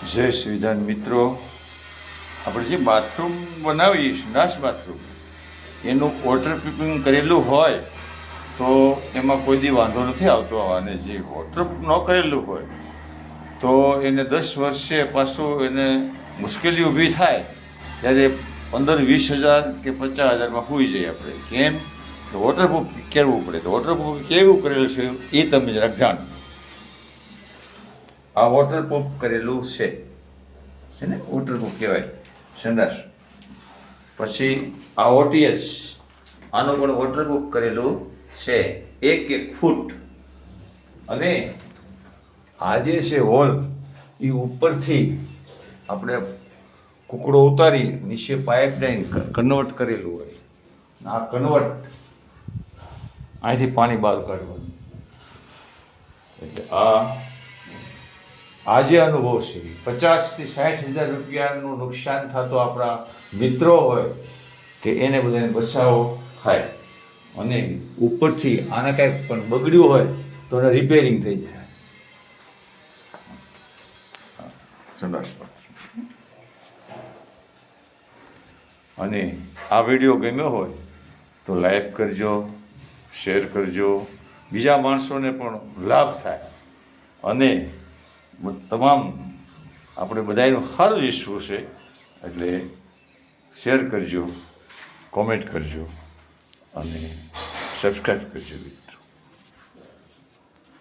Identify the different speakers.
Speaker 1: જય શ્રીધાન મિત્રો, આપણે જે બાથરૂમ બનાવીએ સંડાસ બાથરૂમ એનું વોટરપ્રૂફિંગ કરેલું હોય તો એમાં કોઈ દી વાંધો નથી આવતો. અને જે વોટરપ્રૂફ ન કરેલું હોય તો એને 10 વર્ષે પાછું એને મુશ્કેલી ઊભી થાય ત્યારે 15-20 હજાર કે 50,000માં હોઈ જાય. આપણે કેમ કે વોટરપ્રૂફ કરવું પડે. તો વોટરપ્રૂફ કેવું કરેલું છે એ તમે જરાક જાણો. આ વોટરપ્રૂફ કરેલું છે ને, વોટરપ્રૂફ કહેવાય સંડાસ. પછી આ OTS, આનું પણ વોટરપ્રૂફ કરેલું છે 1 ફૂટ. અને આ જે છે હોલ એ ઉપરથી આપણે કુકડો ઉતારી નીચે પાઇપલાઇન કન્વર્ટ કરેલું હોય. આ કન્વર્ટ અહીંથી પાણી બહાર કાઢવાનું. એટલે આ જે અનુભવ છે 50,000 થી 60,000 રૂપિયાનું નુકસાન થતો આપણા મિત્રો હોય કે એને બધાને બચાવો થાય. અને ઉપરથી આને કાંઈક પણ બગડ્યું હોય તો એને રિપેરિંગ થઈ જાય. સંડાસ બાથરૂમ. અને આ વિડીયો ગમ્યો હોય તો લાઈક કરજો, શેર કરજો, બીજા માણસોને પણ લાભ થાય. અને તમામ આપણે બધાનું સારું ઈચ્છવું છે એટલે શેર કરજો, કોમેન્ટ કરજો અને સબસ્ક્રાઈબ કરજો.